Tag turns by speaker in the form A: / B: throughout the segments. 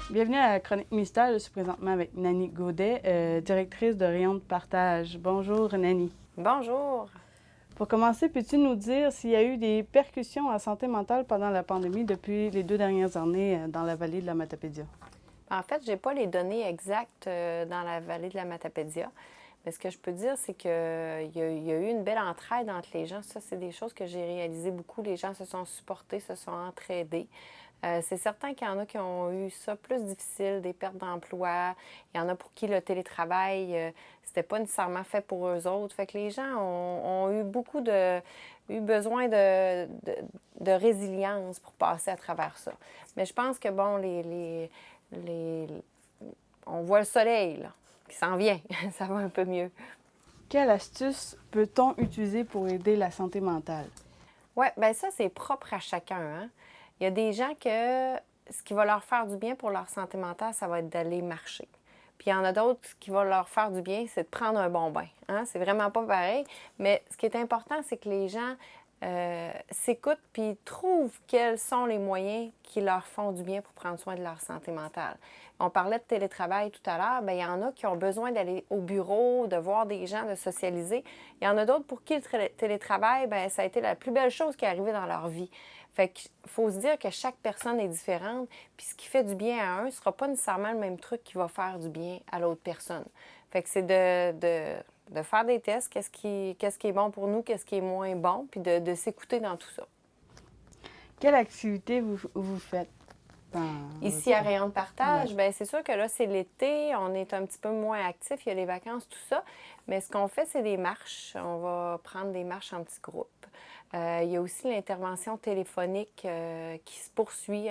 A: Bienvenue à la Chronique Mystère. Je suis présentement avec Nani Gaudet, directrice de Rayon de partage. Bonjour Nani.
B: Bonjour.
A: Pour commencer, peux-tu nous dire s'il y a eu des percussions en santé mentale pendant la pandémie depuis les 2 dernières années dans la vallée de la Matapédia?
B: En fait, je n'ai pas les données exactes dans la vallée de la Matapédia. Mais ce que je peux dire, c'est qu'il y a eu une belle entraide entre les gens. Ça, c'est des choses que j'ai réalisées beaucoup. Les gens se sont supportés, se sont entraidés. C'est certain qu'il y en a qui ont eu ça plus difficile, des pertes d'emploi. Il y en a pour qui le télétravail, c'était pas nécessairement fait pour eux autres. Fait que les gens ont eu besoin de résilience pour passer à travers ça. Mais je pense que, bon, on voit le soleil, là, qui s'en vient. Ça va un peu mieux.
A: Quelle astuce peut-on utiliser pour aider la santé mentale?
B: Oui, bien ça, c'est propre à chacun, hein? Il y a des gens que ce qui va leur faire du bien pour leur santé mentale, ça va être d'aller marcher. Puis il y en a d'autres, ce qui va leur faire du bien, c'est de prendre un bon bain. Hein? C'est vraiment pas pareil. Mais ce qui est important, c'est que les gens s'écoutent puis trouvent quels sont les moyens qui leur font du bien pour prendre soin de leur santé mentale. On parlait de télétravail tout à l'heure. Bien, il y en a qui ont besoin d'aller au bureau, de voir des gens, de socialiser. Il y en a d'autres pour qui le télétravail, bien, ça a été la plus belle chose qui est arrivée dans leur vie. Fait qu'il faut se dire que chaque personne est différente, puis ce qui fait du bien à un ne sera pas nécessairement le même truc qui va faire du bien à l'autre personne. Fait que c'est de faire des tests, qu'est-ce qui est bon pour nous, qu'est-ce qui est moins bon, puis de s'écouter dans tout ça.
A: Quelle activité vous faites?
B: Ici, à Rayon de partage, bien, c'est sûr que là, c'est l'été, on est un petit peu moins actifs, il y a les vacances, tout ça. Mais ce qu'on fait, c'est des marches. On va prendre des marches en petits groupes. Il y a aussi l'intervention téléphonique qui se poursuit.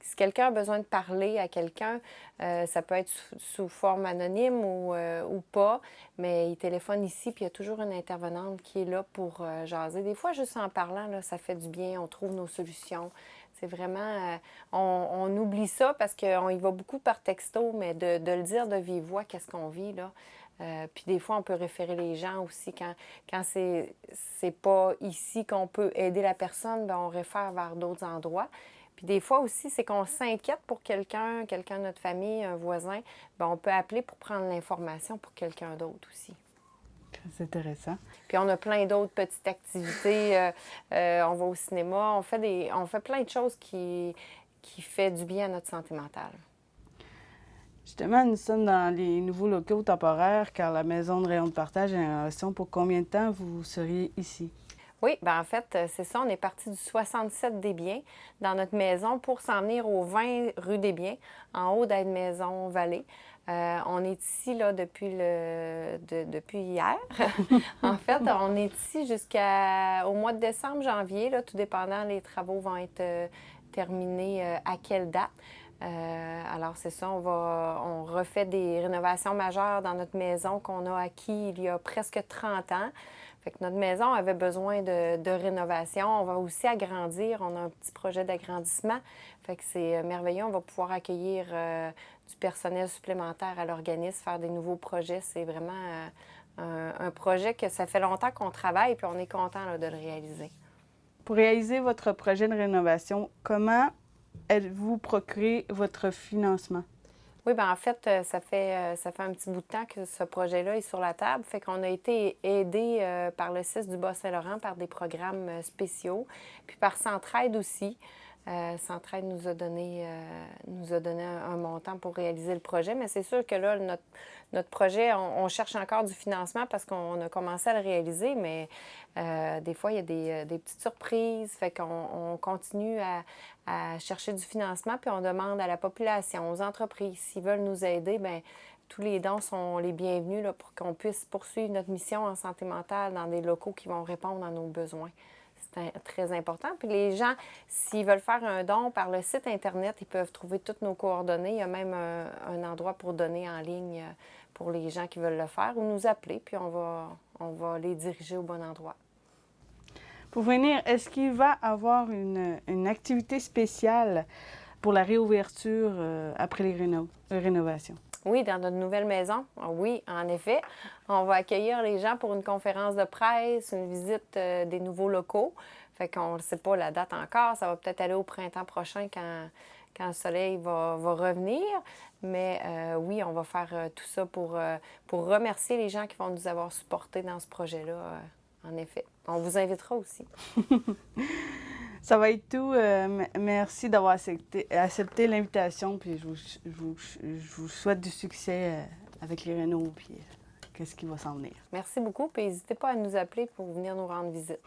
B: Si quelqu'un a besoin de parler à quelqu'un, ça peut être sous forme anonyme ou pas, mais il téléphone ici, puis il y a toujours une intervenante qui est là pour jaser. Des fois, juste en parlant, là, ça fait du bien, on trouve nos solutions. C'est vraiment... on oublie ça parce qu'on y va beaucoup par texto, mais de le dire de vive voix, qu'est-ce qu'on vit, là. Puis des fois, on peut référer les gens aussi. Quand c'est pas ici qu'on peut aider la personne, bien, on réfère vers d'autres endroits. Puis des fois aussi, c'est qu'on s'inquiète pour quelqu'un de notre famille, un voisin, bien, on peut appeler pour prendre l'information pour quelqu'un d'autre aussi.
A: C'est intéressant.
B: Puis on a plein d'autres petites activités. On va au cinéma. On fait plein de choses qui fait du bien à notre santé mentale.
A: Justement, nous sommes dans les nouveaux locaux temporaires car la maison de Rayon de partage est en rénovation. Pour combien de temps vous seriez ici?
B: Oui, bien en fait, c'est ça. On est parti du 67 des Biens dans notre maison pour s'en venir au 20 rue des Biens, en haut d'Aide-Maison Vallée. On est ici là, depuis hier. En fait, on est ici jusqu'au mois de décembre, janvier, là, tout dépendant, les travaux vont être terminés à quelle date. Alors, c'est ça, on refait des rénovations majeures dans notre maison qu'on a acquis il y a presque 30 ans. Fait que notre maison avait besoin de rénovation. On va aussi agrandir. On a un petit projet d'agrandissement. Fait que c'est merveilleux. On va pouvoir accueillir du personnel supplémentaire à l'organisme, faire des nouveaux projets. C'est vraiment un projet que ça fait longtemps qu'on travaille puis on est content là, de le réaliser.
A: Pour réaliser votre projet de rénovation, comment êtes-vous procuré votre financement?
B: Oui, bien en fait, ça fait un petit bout de temps que ce projet-là est sur la table. Fait qu'on a été aidé par le CIS du Bas-Saint-Laurent par des programmes spéciaux, puis par Centraide aussi. Centraide nous a donné un montant pour réaliser le projet, mais c'est sûr que là, notre projet, on cherche encore du financement parce qu'on a commencé à le réaliser, mais des fois, il y a des petites surprises. Fait qu'on continue à chercher du financement, puis on demande à la population, aux entreprises, s'ils veulent nous aider, bien, tous les dons sont les bienvenus là, pour qu'on puisse poursuivre notre mission en santé mentale dans des locaux qui vont répondre à nos besoins. C'est très important. Puis les gens, s'ils veulent faire un don par le site Internet, ils peuvent trouver toutes nos coordonnées. Il y a même un endroit pour donner en ligne pour les gens qui veulent le faire ou nous appeler, puis on va les diriger au bon endroit.
A: Pour venir, est-ce qu'il va y avoir une activité spéciale pour la réouverture après les rénovations?
B: Oui, dans notre nouvelle maison, oui, en effet. On va accueillir les gens pour une conférence de presse, une visite des nouveaux locaux. Fait qu'on ne sait pas la date encore. Ça va peut-être aller au printemps prochain quand le soleil va revenir. Mais oui, on va faire tout ça pour remercier les gens qui vont nous avoir supportés dans ce projet-là, en effet. On vous invitera aussi.
A: Ça va être tout. Merci d'avoir accepté l'invitation. Puis je vous souhaite du succès avec les rénaux. Puis qu'est-ce qui va s'en venir.
B: Merci beaucoup. Puis n'hésitez pas à nous appeler pour venir nous rendre visite.